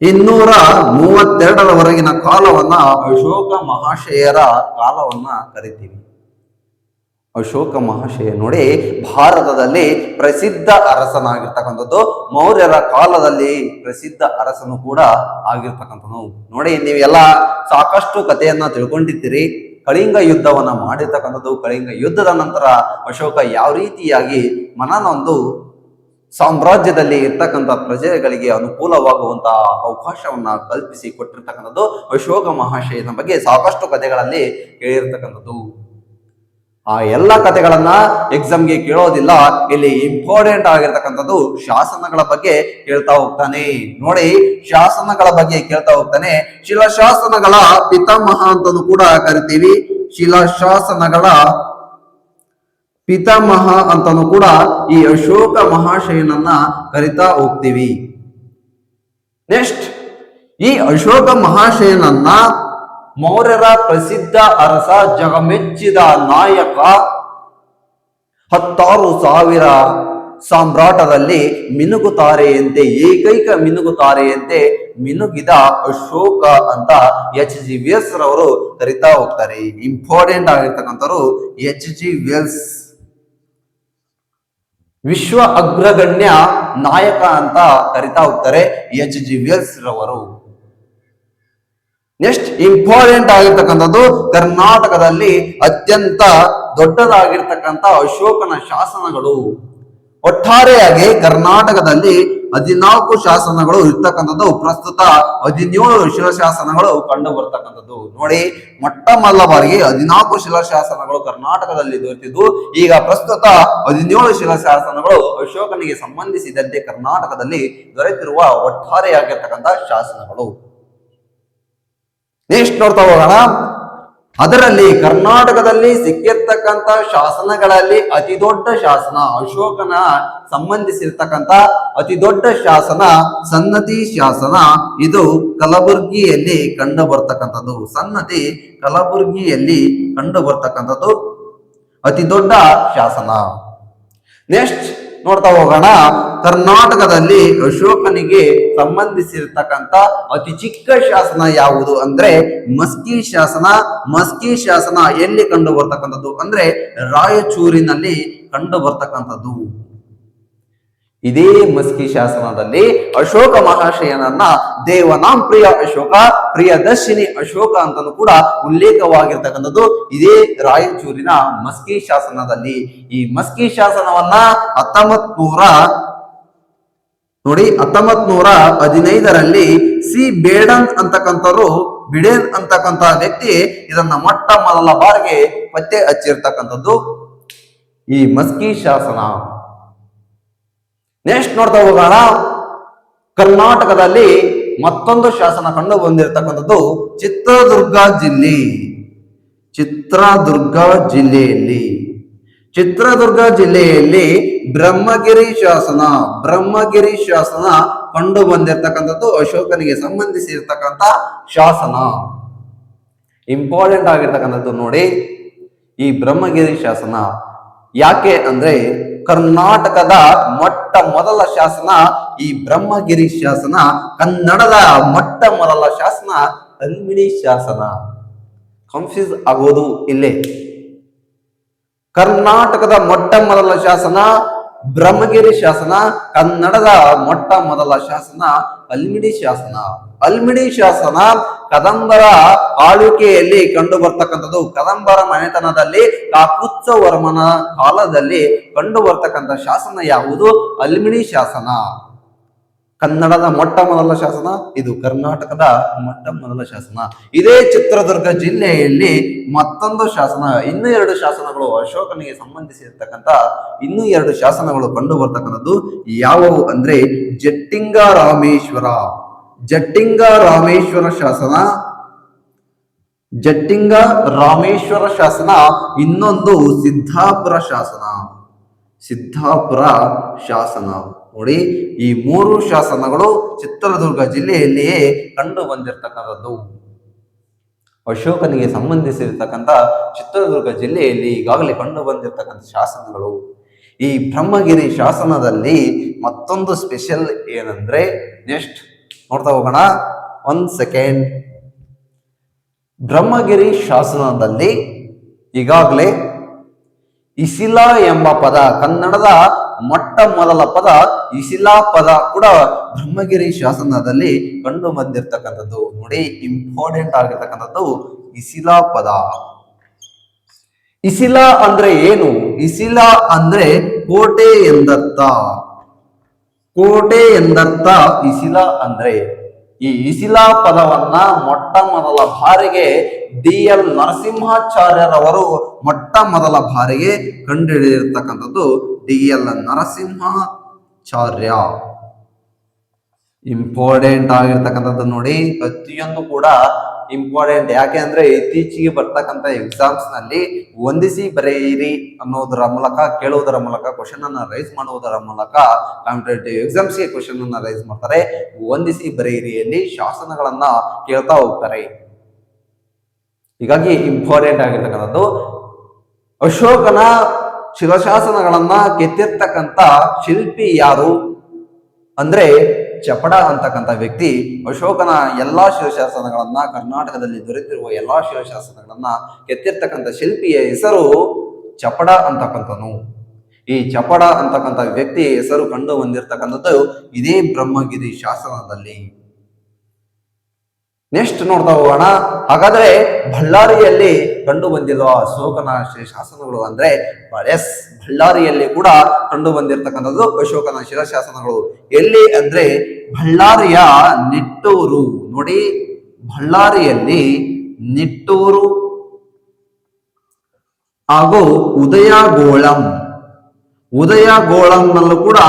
232ರವರೆಗಿನ ಕಾಲವನ್ನ ಅಶೋಕ ಮಹಾಶಯರ ಕಾಲವನ್ನ ಕರಿತೀವಿ. ಅಶೋಕ ಮಹಾಶಯ ನೋಡಿ, ಭಾರತದಲ್ಲಿ ಪ್ರಸಿದ್ಧ ಅರಸನಾಗಿರ್ತಕ್ಕಂಥದ್ದು. ಮೌರ್ಯರ ಕಾಲದಲ್ಲಿ ಪ್ರಸಿದ್ಧ ಅರಸನು ಕೂಡ ಆಗಿರ್ತಕ್ಕಂಥದ್ದು. ನೋಡಿ, ನೀವೆಲ್ಲ ಸಾಕಷ್ಟು ಕಥೆಯನ್ನ ತಿಳ್ಕೊಂಡಿರ್ತೀರಿ. ಕಳಿಂಗ ಯುದ್ಧವನ್ನ ಮಾಡಿರ್ತಕ್ಕಂಥದ್ದು. ಕಳಿಂಗ ಯುದ್ಧದ ನಂತರ ಅಶೋಕ ಯಾವ ರೀತಿಯಾಗಿ ಮನನೊಂದು ಸಾಮ್ರಾಜ್ಯದಲ್ಲಿ ಇರ್ತಕ್ಕಂಥ ಪ್ರಜೆಗಳಿಗೆ ಅನುಕೂಲವಾಗುವಂತಹ ಅವಕಾಶವನ್ನ ಕಲ್ಪಿಸಿ ಕೊಟ್ಟಿರ್ತಕ್ಕಂಥದ್ದು ಅಶೋಕ ಮಹಾಶಯನ ಬಗ್ಗೆ ಸಾಕಷ್ಟು ಕಥೆಗಳಲ್ಲಿ ಕೇಳಿರ್ತಕ್ಕಂಥದ್ದು. ಆ ಎಲ್ಲ ಕಥೆಗಳನ್ನ ಎಕ್ಸಾಮ್ಗೆ ಕೇಳೋದಿಲ್ಲ. ಇಲ್ಲಿ ಇಂಪಾರ್ಟೆಂಟ್ ಆಗಿರ್ತಕ್ಕಂಥದ್ದು ಶಾಸನಗಳ ಬಗ್ಗೆ ಕೇಳ್ತಾ ಹೋಗ್ತಾನೆ. ನೋಡಿ, ಶಾಸನಗಳ ಬಗ್ಗೆ ಕೇಳ್ತಾ ಹೋಗ್ತಾನೆ. ಶಿಲಾಶಾಸನಗಳ ಪಿತಾಮಹ ಅಂತಲೂ ಕೂಡ ಕರಿತೀವಿ. ಶಿಲಾಶಾಸನಗಳ ಪಿತಾಮಹ ಅಂತನೂ ಕೂಡ ಈ ಅಶೋಕ ಮಹಾಶಯನನ್ನ ಕರಿತಾ ಹೋಗ್ತೀವಿ. ನೆಕ್ಸ್ಟ್, ಈ ಅಶೋಕ ಮಹಾಶಯನನ್ನ ಮೌರ್ಯರ ಪ್ರಸಿದ್ಧ ಅರಸ, ಜಗಮೆಚ್ಚಿದ ನಾಯಕ, 10,000 ಸಾಮ್ರಾಟರಲ್ಲಿ ಮಿನುಗುತಾರೆಯಂತೆ, ಏಕೈಕ ಮಿನುಗುತಾರೆಯಂತೆ ಮಿನುಗಿದ ಅಶೋಕ ಅಂತ HG ವೆಲ್ಸ್ ರವರು ಕರಿತಾ ಹೋಗ್ತಾರೆ. ಇಂಪಾರ್ಟೆಂಟ್ ಆಗಿರ್ತಕ್ಕಂಥವ್ರು HG ವೆಲ್ಸ್, ವಿಶ್ವ ಅಗ್ರಗಣ್ಯ ನಾಯಕ ಅಂತ ಕರಿತಾ ಹೋಗ್ತಾರೆ HG ವೆಲ್ಸ್ ರವರು. ನೆಕ್ಸ್ಟ್, ಇಂಪಾರ್ಟೆಂಟ್ ಆಗಿರ್ತಕ್ಕಂಥದ್ದು ಕರ್ನಾಟಕದಲ್ಲಿ ಅತ್ಯಂತ ದೊಡ್ಡದಾಗಿರ್ತಕ್ಕಂಥ ಅಶೋಕನ ಶಾಸನಗಳು. ಒಟ್ಟಾರೆಯಾಗಿ ಕರ್ನಾಟಕದಲ್ಲಿ 14 ಶಾಸನಗಳು ಇರ್ತಕ್ಕಂಥದ್ದು. ಪ್ರಸ್ತುತ 17 ಶಿಲಾಶಾಸನಗಳು ಕಂಡು ಬರ್ತಕ್ಕಂಥದ್ದು. ನೋಡಿ, ಮೊಟ್ಟ ಮೊದಲ ಬಾರಿಗೆ 14 ಶಿಲಾಶಾಸನಗಳು ಕರ್ನಾಟಕದಲ್ಲಿ ದೊರೆತಿದ್ದು. ಈಗ ಪ್ರಸ್ತುತ 17 ಶಿಲಾಶಾಸನಗಳು ಅಶೋಕನಿಗೆ ಸಂಬಂಧಿಸಿದಂತೆ ಕರ್ನಾಟಕದಲ್ಲಿ ದೊರೆತಿರುವ ಒಟ್ಟಾರೆಯಾಗಿರ್ತಕ್ಕಂಥ ಶಾಸನಗಳು. ನೆಕ್ಸ್ಟ್ ನೋಡ್ತಾ ಹೋಗೋಣ. ಅದರಲ್ಲಿ ಕರ್ನಾಟಕದಲ್ಲಿ ಸಿಕ್ಕಿರ್ತಕ್ಕಂಥ ಶಾಸನಗಳಲ್ಲಿ ಅತಿ ದೊಡ್ಡ ಶಾಸನ, ಅಶೋಕನ ಸಂಬಂಧಿಸಿರ್ತಕ್ಕಂಥ ಅತಿ ದೊಡ್ಡ ಶಾಸನ ಸನ್ನತಿ ಶಾಸನ. ಇದು ಕಲಬುರ್ಗಿಯಲ್ಲಿ ಕಂಡು ಬರ್ತಕ್ಕಂಥದ್ದು. ಸನ್ನತಿ ಕಲಬುರ್ಗಿಯಲ್ಲಿ ಕಂಡು ಬರ್ತಕ್ಕಂಥದ್ದು ಅತಿ ದೊಡ್ಡ ಶಾಸನ. ನೆಕ್ಸ್ಟ್ ನೋಡ್ತಾ ಹೋಗೋಣ. ಕರ್ನಾಟಕದಲ್ಲಿ ಅಶೋಕನಿಗೆ ಸಂಬಂಧಿಸಿರ್ತಕ್ಕಂಥ ಅತಿ ಚಿಕ್ಕ ಶಾಸನ ಯಾವುದು ಅಂದ್ರೆ ಮಸ್ಕಿ ಶಾಸನ. ಮಸ್ಕಿ ಶಾಸನ ಎಲ್ಲಿ ಕಂಡು ಬರ್ತಕ್ಕಂಥದ್ದು ಅಂದ್ರೆ ರಾಯಚೂರಿನಲ್ಲಿ ಕಂಡು ಬರ್ತಕ್ಕಂಥದ್ದು. ಇದೇ ಮಸ್ಕಿ ಶಾಸನದಲ್ಲಿ ಅಶೋಕ ಮಹಾಶಯನನ್ನ ದೇವನಾಂ ಪ್ರಿಯ ಅಶೋಕ, ಪ್ರಿಯದರ್ಶಿನಿ ಅಶೋಕ ಅಂತಲೂ ಕೂಡ ಉಲ್ಲೇಖವಾಗಿರ್ತಕ್ಕಂಥದ್ದು ಇದೇ ರಾಯಚೂರಿನ ಮಸ್ಕಿ ಶಾಸನದಲ್ಲಿ. ಈ ಮಸ್ಕಿ ಶಾಸನವನ್ನ 1915ರಲ್ಲಿ ಸಿ ಬೇಡನ್ ಅಂತಕ್ಕಂಥವ್ರು, ಬಿಡೇನ್ ಅಂತಕ್ಕಂಥ ವ್ಯಕ್ತಿ ಇದನ್ನ ಮೊಟ್ಟ ಮೊದಲ ಬಾರಿಗೆ ಪತ್ತೆ ಹಚ್ಚಿರ್ತಕ್ಕಂಥದ್ದು ಈ ಮಸ್ಕಿ ಶಾಸನ. ನೆಕ್ಸ್ಟ್ ನೋಡ್ತಾ ಹೋಗೋಣ. ಕರ್ನಾಟಕದಲ್ಲಿ ಮತ್ತೊಂದು ಶಾಸನ ಕಂಡು ಬಂದಿರತಕ್ಕಂಥದ್ದು ಚಿತ್ರದುರ್ಗ ಜಿಲ್ಲೆ. ಚಿತ್ರದುರ್ಗ ಜಿಲ್ಲೆಯಲ್ಲಿ ಬ್ರಹ್ಮಗಿರಿ ಶಾಸನ ಕಂಡು ಬಂದಿರತಕ್ಕಂಥದ್ದು ಅಶೋಕನಿಗೆ ಸಂಬಂಧಿಸಿರ್ತಕ್ಕಂಥ ಶಾಸನ. ಇಂಪಾರ್ಟೆಂಟ್ ಆಗಿರ್ತಕ್ಕಂಥದ್ದು ನೋಡಿ ಈ ಬ್ರಹ್ಮಗಿರಿ ಶಾಸನ. ಯಾಕೆ ಅಂದ್ರೆ ಕರ್ನಾಟಕದ ಮೊಟ್ಟ ಮೊದಲ ಶಾಸನ ಈ ಬ್ರಹ್ಮಗಿರಿ ಶಾಸನ, ಕನ್ನಡದ ಮೊಟ್ಟ ಮೊದಲ ಶಾಸನ ಹಲ್ಮಿಡಿ ಶಾಸನ. ಕನ್ಫ್ಯೂಸ್ ಆಗೋದು ಇಲ್ಲೇ. ಕರ್ನಾಟಕದ ಮೊಟ್ಟ ಮೊದಲ ಶಾಸನ ಬ್ರಹ್ಮಗಿರಿ ಶಾಸನ, ಕನ್ನಡದ ಮೊಟ್ಟ ಮೊದಲ ಶಾಸನ ಹಲ್ಮಿಡಿ ಶಾಸನ. ಹಲ್ಮಿಡಿ ಶಾಸನ ಕದಂಬರ ಆಳ್ವಿಕೆಯಲ್ಲಿ ಕಂಡು ಬರ್ತಕ್ಕಂಥದ್ದು. ಕದಂಬರ ಮನೆತನದಲ್ಲಿ ಕಾಕುತ್ಸವರ್ಮನ ಕಾಲದಲ್ಲಿ ಕಂಡು ಬರ್ತಕ್ಕಂಥ ಶಾಸನ ಯಾವುದು? ಹಲ್ಮಿಡಿ ಶಾಸನ. ಕನ್ನಡದ ಮೊಟ್ಟ ಮೊದಲ ಶಾಸನ ಇದು, ಕರ್ನಾಟಕದ ಮೊಟ್ಟ ಮೊದಲ ಶಾಸನ. ಇದೇ ಚಿತ್ರದುರ್ಗ ಜಿಲ್ಲೆಯಲ್ಲಿ ಮತ್ತೊಂದು ಶಾಸನ, ಇನ್ನೂ 2 ಶಾಸನಗಳು ಅಶೋಕನಿಗೆ ಸಂಬಂಧಿಸಿರ್ತಕ್ಕಂಥ ಇನ್ನೂ 2 ಶಾಸನಗಳು ಕಂಡು ಬರ್ತಕ್ಕಂಥದ್ದು ಯಾವುವು ಅಂದ್ರೆ ಜಟ್ಟಿಂಗ ರಾಮೇಶ್ವರ. ಜಟ್ಟಿಂಗ ರಾಮೇಶ್ವರ ಶಾಸನ, ಜಟ್ಟಿಂಗ ರಾಮೇಶ್ವರ ಶಾಸನ. ಇನ್ನೊಂದು ಸಿದ್ದಾಪುರ ಶಾಸನ, ಸಿದ್ದಾಪುರ ಶಾಸನ. ನೋಡಿ ಈ 3 ಶಾಸನಗಳು ಚಿತ್ರದುರ್ಗ ಜಿಲ್ಲೆಯಲ್ಲಿಯೇ ಕಂಡು ಬಂದಿರತಕ್ಕಂಥದ್ದು. ಅಶೋಕನಿಗೆ ಸಂಬಂಧಿಸಿರ್ತಕ್ಕಂಥ ಚಿತ್ರದುರ್ಗ ಜಿಲ್ಲೆಯಲ್ಲಿ ಈಗಾಗಲೇ ಕಂಡು ಬಂದಿರತಕ್ಕಂಥ ಶಾಸನಗಳು. ಈ ಬ್ರಹ್ಮಗಿರಿ ಶಾಸನದಲ್ಲಿ ಮತ್ತೊಂದು ಸ್ಪೆಷಲ್ ಏನಂದ್ರೆ, ನೆಕ್ಸ್ಟ್ ನೋಡ್ತಾ ಹೋಗೋಣ. 1 ಸೆಕೆಂಡ್. ಬ್ರಹ್ಮಗಿರಿ ಶಾಸನದಲ್ಲಿ ಈಗಾಗಲೇ ಇಸಿಲ ಎಂಬ ಪದ, ಕನ್ನಡದ ಮೊಟ್ಟ ಮೊದಲ ಪದ ಇಸಿಲಾ ಪದ ಕೂಡ ಬ್ರಹ್ಮಗಿರಿ ಶಾಸನದಲ್ಲಿ ಕಂಡು ಬಂದಿರತಕ್ಕಂಥದ್ದು. ನೋಡಿ ಇಂಪಾರ್ಟೆಂಟ್ ಆಗಿರ್ತಕ್ಕಂಥದ್ದು ಇಸಿಲಾ ಪದ. ಇಸಿಲಾ ಅಂದ್ರೆ ಏನು? ಇಸಿಲಾ ಅಂದ್ರೆ ಕೋಟೆ ಎಂದರ್ಥ. ಕೋಟೆ ಎಂದರ್ಥ ಇಸಿಲಾ ಅಂದ್ರೆ. ಈ ಇಸಿಲಾ ಪದವನ್ನ ಮೊಟ್ಟ ಮೊದಲ ಬಾರಿಗೆ DL ನರಸಿಂಹಾಚಾರ್ಯರವರು ಮೊಟ್ಟ ಮೊದಲ ಬಾರಿಗೆ ಕಂಡುಹಿಡಿದಿರ್ತಕ್ಕಂಥದ್ದು DL ನರಸಿಂಹಾಚಾರ್ಯ. ಇಂಪಾರ್ಟೆಂಟ್ ಆಗಿರ್ತಕ್ಕಂಥದ್ದು ನೋಡಿ, ಪ್ರತಿಯೊಂದು ಕೂಡ ಇಂಪಾರ್ಟೆಂಟ್. ಯಾಕೆ ಅಂದ್ರೆ ಇತ್ತೀಚೆಗೆ ಬರ್ತಕ್ಕಂಥ ಎಕ್ಸಾಮ್ಸ್ ನಲ್ಲಿ ಹೊಂದಿಸಿ ಬರೆಯಿರಿ ಅನ್ನೋದರ ಮೂಲಕ, ಕೇಳುವುದರ ಮೂಲಕ, ಕ್ವಶನ್ ಅನ್ನ ರೈಸ್ ಮಾಡುವುದರ ಮೂಲಕ ಕಾಂಪಿಟೇಟಿವ್ ಎಕ್ಸಾಮ್ಸ್ ಗೆ ಕ್ವಶನ್ ಅನ್ನ ರೈಸ್ ಮಾಡ್ತಾರೆ. ಹೊಂದಿಸಿ ಬರೆಯಿರಿಯಲ್ಲಿ ಶಾಸನಗಳನ್ನ ಕೇಳ್ತಾ ಹೋಗ್ತಾರೆ. ಹೀಗಾಗಿ ಇಂಪಾರ್ಟೆಂಟ್ ಆಗಿರ್ತಕ್ಕಂಥದ್ದು. ಅಶೋಕನ ಶಿಲಾಶಾಸನಗಳನ್ನ ಕೆತ್ತಿರ್ತಕ್ಕಂಥ ಶಿಲ್ಪಿ ಯಾರು ಅಂದ್ರೆ ಚಪಡ ಅಂತಕ್ಕಂಥ ವ್ಯಕ್ತಿ. ಅಶೋಕನ ಎಲ್ಲಾ ಶಿಲಾಶಾಸನಗಳನ್ನ, ಕರ್ನಾಟಕದಲ್ಲಿ ದೊರೆತಿರುವ ಎಲ್ಲಾ ಶಿಲಾಶಾಸನಗಳನ್ನ ಕೆತ್ತಿರ್ತಕ್ಕಂಥ ಶಿಲ್ಪಿಯ ಹೆಸರು ಚಪಡ ಅಂತಕ್ಕಂಥನು. ಈ ಚಪಡ ಅಂತಕ್ಕಂಥ ವ್ಯಕ್ತಿ ಹೆಸರು ಕಂಡು ಬಂದಿರತಕ್ಕಂಥದ್ದು ಇದೇ ಬ್ರಹ್ಮಗಿರಿ ಶಾಸನದಲ್ಲಿ. ನೆಕ್ಸ್ಟ್ ನೋಡ್ತಾ ಹೋಗೋಣ. ಹಾಗಾದ್ರೆ ಬಳ್ಳಾರಿಯಲ್ಲಿ ಕಂಡು ಬಂದಿರುವ ಅಶೋಕನ ಶಾಸನಗಳು ಅಂದ್ರೆ ಬಳ್ಳಾರಿಯಲ್ಲಿ ಕೂಡ ಕಂಡು ಬಂದಿರತಕ್ಕಂಥದ್ದು ಅಶೋಕನ ಶಿಲಾಶಾಸನಗಳು. ಎಲ್ಲಿ ಅಂದ್ರೆ ಬಳ್ಳಾರಿಯ ನಿಟ್ಟೂರು. ನೋಡಿ ಬಳ್ಳಾರಿಯಲ್ಲಿ ನಿಟ್ಟೂರು ಹಾಗೂ ಉದಯಗೋಳಂ. ಉದಯಗೋಳಂನಲ್ಲೂ ಕೂಡ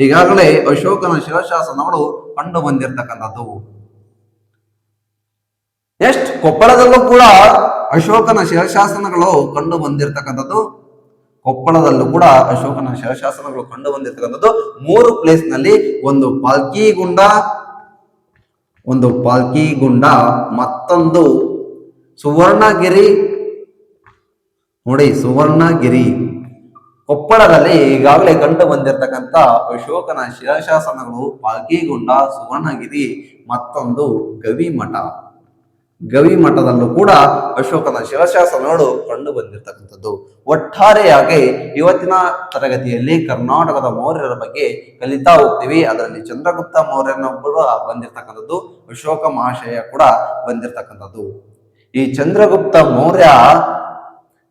ಈಗಾಗಲೇ ಅಶೋಕನ ಶಿಲಾಶಾಸನಗಳು ಕಂಡು ಬಂದಿರತಕ್ಕಂಥದ್ದು. ನೆಕ್ಸ್ಟ್ ಕೊಪ್ಪಳದಲ್ಲೂ ಕೂಡ ಅಶೋಕನ ಶಿಲಾಶಾಸನಗಳು ಕಂಡು ಬಂದಿರತಕ್ಕಂಥದ್ದು. ಕೊಪ್ಪಳದಲ್ಲೂ ಕೂಡ ಅಶೋಕನ ಶಿಲಾಶಾಸನಗಳು ಕಂಡು ಬಂದಿರತಕ್ಕಂಥದ್ದು 3 ಪ್ಲೇಸ್ ನಲ್ಲಿ. ಒಂದು ಪಾಲ್ಕಿಗುಂಡ, ಮತ್ತೊಂದು ಸುವರ್ಣಗಿರಿ. ನೋಡಿ ಸುವರ್ಣಗಿರಿ. ಕೊಪ್ಪಳದಲ್ಲಿ ಈಗಾಗಲೇ ಕಂಡು ಬಂದಿರತಕ್ಕಂಥ ಅಶೋಕನ ಶಿಲಾಶಾಸನಗಳು ಪಾಲ್ಕಿಗುಂಡ, ಸುವರ್ಣಗಿರಿ, ಮತ್ತೊಂದು ಗವಿಮಠ. ಗವಿಮಠದಲ್ಲೂ ಕೂಡ ಅಶೋಕನ ಶಿಲಾಶಾಸನಗಳು ಕಂಡು ಬಂದಿರತಕ್ಕಂಥದ್ದು. ಒಟ್ಟಾರೆಯಾಗಿ ಇವತ್ತಿನ ತರಗತಿಯಲ್ಲಿ ಕರ್ನಾಟಕದ ಮೌರ್ಯರ ಬಗ್ಗೆ ಕಲಿತಾ ಹೋಗ್ತೀವಿ. ಅದರಲ್ಲಿ ಚಂದ್ರಗುಪ್ತ ಮೌರ್ಯನ ಕೂಡ ಬಂದಿರತಕ್ಕಂಥದ್ದು, ಅಶೋಕ ಮಹಾಶಯ ಕೂಡ ಬಂದಿರತಕ್ಕಂಥದ್ದು. ಈ ಚಂದ್ರಗುಪ್ತ ಮೌರ್ಯ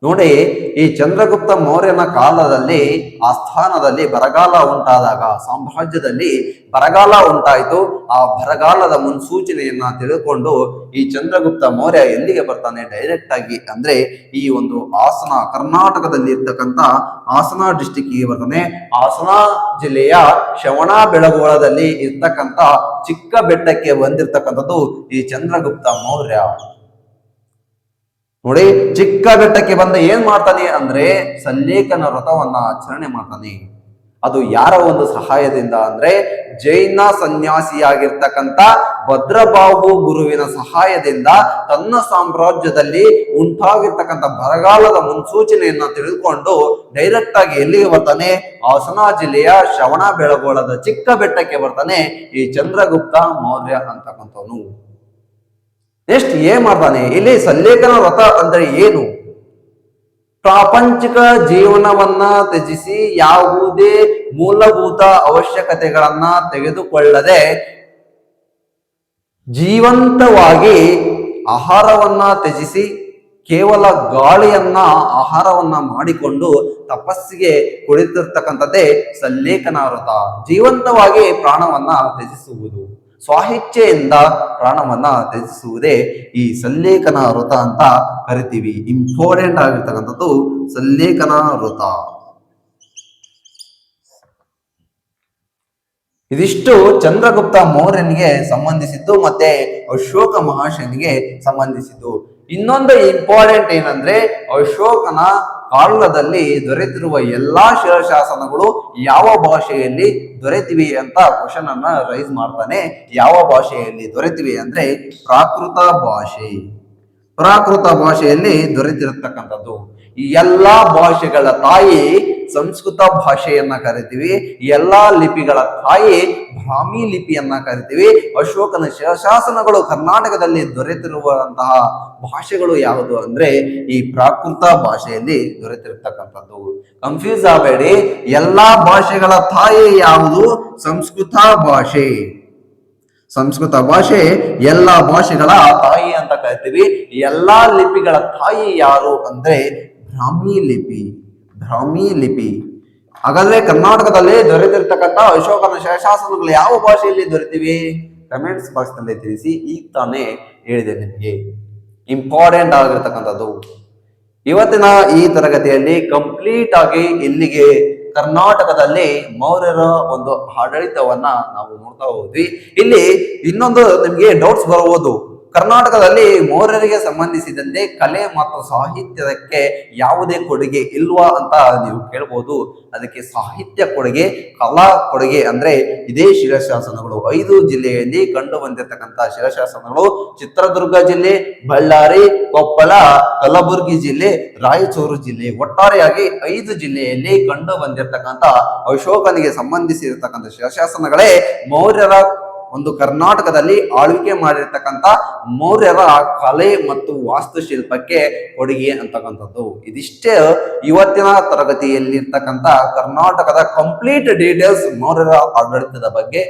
ನೋಡಿ, ಈ ಚಂದ್ರಗುಪ್ತ ಮೌರ್ಯನ ಕಾಲದಲ್ಲಿ ಆಸ್ಥಾನದಲ್ಲಿ ಬರಗಾಲ ಉಂಟಾದಾಗ, ಸಾಮ್ರಾಜ್ಯದಲ್ಲಿ ಬರಗಾಲ ಉಂಟಾಯಿತು. ಆ ಬರಗಾಲದ ಮುನ್ಸೂಚನೆಯನ್ನ ತಿಳಿದುಕೊಂಡು ಈ ಚಂದ್ರಗುಪ್ತ ಮೌರ್ಯ ಎಲ್ಲಿಗೆ ಬರ್ತಾನೆ? ಡೈರೆಕ್ಟ್ ಆಗಿ ಅಂದ್ರೆ ಈ ಒಂದು ಹಾಸನ, ಕರ್ನಾಟಕದಲ್ಲಿ ಇರ್ತಕ್ಕಂಥ ಹಾಸನ ಡಿಸ್ಟಿಕ್ಗೆ ಬರ್ತಾನೆ. ಹಾಸನ ಜಿಲ್ಲೆಯ ಶ್ರವಣ ಬೆಳಗೊಳದಲ್ಲಿ ಇರ್ತಕ್ಕಂಥ ಚಿಕ್ಕ ಬೆಟ್ಟಕ್ಕೆ ಬಂದಿರತಕ್ಕಂಥದ್ದು ಈ ಚಂದ್ರಗುಪ್ತ ಮೌರ್ಯ. ನೋಡಿ ಚಿಕ್ಕ ಬೆಟ್ಟಕ್ಕೆ ಬಂದ ಏನ್ ಮಾಡ್ತಾನೆ ಅಂದ್ರೆ ಸಲ್ಲೇಖನ ವ್ರತವನ್ನ ಆಚರಣೆ ಮಾಡ್ತಾನೆ. ಅದು ಯಾರ ಒಂದು ಸಹಾಯದಿಂದ ಅಂದ್ರೆ ಜೈನ ಸನ್ಯಾಸಿಯಾಗಿರ್ತಕ್ಕಂಥ ಭದ್ರಬಾಹು ಗುರುವಿನ ಸಹಾಯದಿಂದ ತನ್ನ ಸಾಮ್ರಾಜ್ಯದಲ್ಲಿ ಉಂಟಾಗಿರ್ತಕ್ಕಂಥ ಬರಗಾಲದ ಮುನ್ಸೂಚನೆಯನ್ನ ತಿಳಿದುಕೊಂಡು ಡೈರೆಕ್ಟ್ ಆಗಿ ಎಲ್ಲಿಗೆ ಬರ್ತಾನೆ, ಹಾಸನ ಜಿಲ್ಲೆಯ ಶ್ರವಣ ಬೆಳಗೊಳದ ಚಿಕ್ಕ ಬೆಟ್ಟಕ್ಕೆ ಬರ್ತಾನೆ ಈ ಚಂದ್ರಗುಪ್ತ ಮೌರ್ಯ ಅಂತಕ್ಕಂಥವನು. ನೆಕ್ಸ್ಟ್ ಏನ್ ಮಾಡ್ತಾನೆ ಇಲ್ಲಿ, ಸಲ್ಲೇಖನ ವ್ರತ ಅಂದ್ರೆ ಏನು? ಪ್ರಾಪಂಚಿಕ ಜೀವನವನ್ನ ತ್ಯಜಿಸಿ ಯಾವುದೇ ಮೂಲಭೂತ ಅವಶ್ಯಕತೆಗಳನ್ನ ತೆಗೆದುಕೊಳ್ಳದೆ ಜೀವಂತವಾಗಿ ಆಹಾರವನ್ನ ತ್ಯಜಿಸಿ ಕೇವಲ ಗಾಳಿಯನ್ನ ಆಹಾರವನ್ನ ಮಾಡಿಕೊಂಡು ತಪಸ್ಸಿಗೆ ಕುಳಿತಿರ್ತಕ್ಕಂಥದ್ದೇ ಸಲ್ಲೇಖನ ವ್ರತ. ಜೀವಂತವಾಗಿ ಪ್ರಾಣವನ್ನ ತ್ಯಜಿಸುವುದು, ಸ್ವಾಹಿಚ್ಛೆಯಿಂದ ಪ್ರಾಣವನ್ನ ತ್ಯಜಿಸುವುದೇ ಈ ಸಲ್ಲೇಖನ ವ್ರತ ಅಂತ ಕರಿತೀವಿ. ಇಂಪಾರ್ಟೆಂಟ್ ಆಗಿರ್ತಕ್ಕಂಥದ್ದು ಸಲ್ಲೇಖನ ವ್ರತ. ಇದಿಷ್ಟು ಚಂದ್ರಗುಪ್ತ ಮೌರ್ಯನಿಗೆ ಸಂಬಂಧಿಸಿದ್ದು ಮತ್ತೆ ಅಶೋಕ ಮಹಾಶಯನಿಗೆ ಸಂಬಂಧಿಸಿದ್ದು. ಇನ್ನೊಂದು ಇಂಪಾರ್ಟೆಂಟ್ ಏನಂದ್ರೆ, ಅಶೋಕನ ಕಾಲದಲ್ಲಿ ದೊರೆತಿರುವ ಎಲ್ಲಾ ಶಿಲಾಶಾಸನಗಳು ಯಾವ ಭಾಷೆಯಲ್ಲಿ ದೊರೆತಿವೆ ಅಂತ ಕ್ವಶನ್ ಅನ್ನ ರೈಸ್ ಮಾಡ್ತಾನೆ. ಯಾವ ಭಾಷೆಯಲ್ಲಿ ದೊರೆತಿವೆ ಅಂದ್ರೆ ಪ್ರಾಕೃತ ಭಾಷೆ. ಪ್ರಾಕೃತ ಭಾಷೆಯಲ್ಲಿ ದೊರೆತಿರತಕ್ಕಂಥದ್ದು. ಈ ಎಲ್ಲಾ ಭಾಷೆಗಳ ತಾಯಿ ಸಂಸ್ಕೃತ ಭಾಷೆಯನ್ನ ಕರಿತೀವಿ. ಎಲ್ಲಾ ಲಿಪಿಗಳ ತಾಯಿ ಬ್ರಾಹ್ಮಿ ಲಿಪಿಯನ್ನ ಕರಿತೀವಿ. ಅಶೋಕನ ಶಿಲಾಶಾಸನಗಳು ಕರ್ನಾಟಕದಲ್ಲಿ ದೊರೆತಿರುವಂತಹ ಭಾಷೆಗಳು ಯಾವುದು ಅಂದ್ರೆ ಈ ಪ್ರಾಕೃತ ಭಾಷೆಯಲ್ಲಿ ದೊರೆತಿರ್ತಕ್ಕಂಥದ್ದು. ಕನ್ಫ್ಯೂಸ್ ಆಗಬೇಡಿ, ಎಲ್ಲಾ ಭಾಷೆಗಳ ತಾಯಿ ಯಾವುದು? ಸಂಸ್ಕೃತ ಭಾಷೆ. ಸಂಸ್ಕೃತ ಭಾಷೆ ಎಲ್ಲಾ ಭಾಷೆಗಳ ತಾಯಿ ಅಂತ ಕರಿತೀವಿ. ಎಲ್ಲಾ ಲಿಪಿಗಳ ತಾಯಿ ಯಾರು ಅಂದ್ರೆ ಬ್ರಾಹ್ಮಿ ಲಿಪಿ. ಬ್ರಾಹ್ಮಿ ಲಿಪಿ. ಹಾಗಾದ್ರೆ ಕರ್ನಾಟಕದಲ್ಲಿ ದೊರೆತಿರ್ತಕ್ಕಂಥ ಅಶೋಕನ ಶಿಲಾಶಾಸನಗಳು ಯಾವ ಭಾಷೆಯಲ್ಲಿ ದೊರೆತಿವೆ? ಕಮೆಂಟ್ಸ್ ಬಾಕ್ಸ್ ನಲ್ಲಿ ತಿಳಿಸಿ. ಈಗ ತಾನೇ ಹೇಳಿದೆ ನಿಮಗೆ, ಇಂಪಾರ್ಟೆಂಟ್ ಆಗಿರ್ತಕ್ಕಂಥದ್ದು. ಇವತ್ತಿನ ಈ ತರಗತಿಯಲ್ಲಿ ಕಂಪ್ಲೀಟ್ ಆಗಿ ಇಲ್ಲಿಗೆ ಕರ್ನಾಟಕದಲ್ಲಿ ಮೌರ್ಯರ ಒಂದು ಆಡಳಿತವನ್ನ ನಾವು ನೋಡ್ತಾ ಹೋದ್ವಿ. ಇಲ್ಲಿ ಇನ್ನೊಂದು ನಿಮ್ಗೆ ಡೌಟ್ಸ್ ಬರಬಹುದು, ಕರ್ನಾಟಕದಲ್ಲಿ ಮೌರ್ಯರಿಗೆ ಸಂಬಂಧಿಸಿದಂತೆ ಕಲೆ ಮತ್ತು ಸಾಹಿತ್ಯಕ್ಕೆ ಯಾವುದೇ ಕೊಡುಗೆ ಇಲ್ವಾ ಅಂತ ನೀವು ಕೇಳ್ಬೋದು. ಅದಕ್ಕೆ ಸಾಹಿತ್ಯ ಕೊಡುಗೆ, ಕಲಾ ಕೊಡುಗೆ ಅಂದ್ರೆ ಇದೇ ಶಿಲಾಶಾಸನಗಳು. 5 ಜಿಲ್ಲೆಯಲ್ಲಿ ಕಂಡು ಬಂದಿರತಕ್ಕಂಥ ಶಿಲಾಶಾಸನಗಳು ಚಿತ್ರದುರ್ಗ ಜಿಲ್ಲೆ, ಬಳ್ಳಾರಿ, ಕೊಪ್ಪಳ, ಕಲಬುರಗಿ ಜಿಲ್ಲೆ, ರಾಯಚೂರು ಜಿಲ್ಲೆ, ಒಟ್ಟಾರೆಯಾಗಿ 5 ಜಿಲ್ಲೆಯಲ್ಲಿ ಕಂಡು ಬಂದಿರತಕ್ಕಂಥ ಅಶೋಕನಿಗೆ ಸಂಬಂಧಿಸಿರತಕ್ಕಂಥ ಶಿಲಾಶಾಸನಗಳೇ ಮೌರ್ಯರ ಒಂದು ಕರ್ನಾಟಕದಲ್ಲಿ ಆಳ್ವಿಕೆ ಮಾಡಿರ್ತಕ್ಕಂಥ ಮೌರ್ಯರ ಕಲೆ ಮತ್ತು ವಾಸ್ತುಶಿಲ್ಪಕ್ಕೆ ಕೊಡುಗೆ ಅಂತಕ್ಕಂಥದ್ದು. ಇದಿಷ್ಟೇ ಇವತ್ತಿನ ತರಗತಿಯಲ್ಲಿರ್ತಕ್ಕಂಥ ಕರ್ನಾಟಕದ ಕಂಪ್ಲೀಟ್ ಡೀಟೇಲ್ಸ್ ಮೌರ್ಯರ ಆಡಳಿತದ ಬಗ್ಗೆ.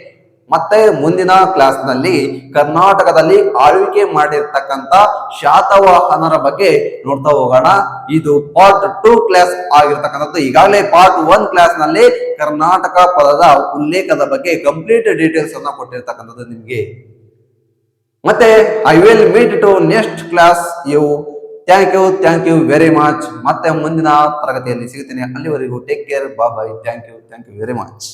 ಮತ್ತೆ ಮುಂದಿನ ಕ್ಲಾಸ್ ನಲ್ಲಿ ಕರ್ನಾಟಕದಲ್ಲಿ ಆಳ್ವಿಕೆ ಮಾಡಿರ್ತಕ್ಕಂಥ ಶಾತವಾಹನರ ಬಗ್ಗೆ ನೋಡ್ತಾ ಹೋಗೋಣ. ಇದು ಪಾರ್ಟ್ 2 ಕ್ಲಾಸ್ ಆಗಿರ್ತಕ್ಕಂಥದ್ದು. ಈಗಾಗಲೇ ಪಾರ್ಟ್ 1 ಕ್ಲಾಸ್ ನಲ್ಲಿ ಕರ್ನಾಟಕ ಪದದ ಉಲ್ಲೇಖದ ಬಗ್ಗೆ ಕಂಪ್ಲೀಟ್ ಡೀಟೇಲ್ಸ್ ಅನ್ನ ಕೊಟ್ಟಿರ್ತಕ್ಕಂಥದ್ದು ನಿಮ್ಗೆ. ಮತ್ತೆ I will meet to next class. Thank you very much. ಮತ್ತೆ ಮುಂದಿನ ತರಗತಿಯಲ್ಲಿ ಸಿಗ್ತೀನಿ. ಅಲ್ಲಿವರೆಗೂ take care, bye. Thank you very much.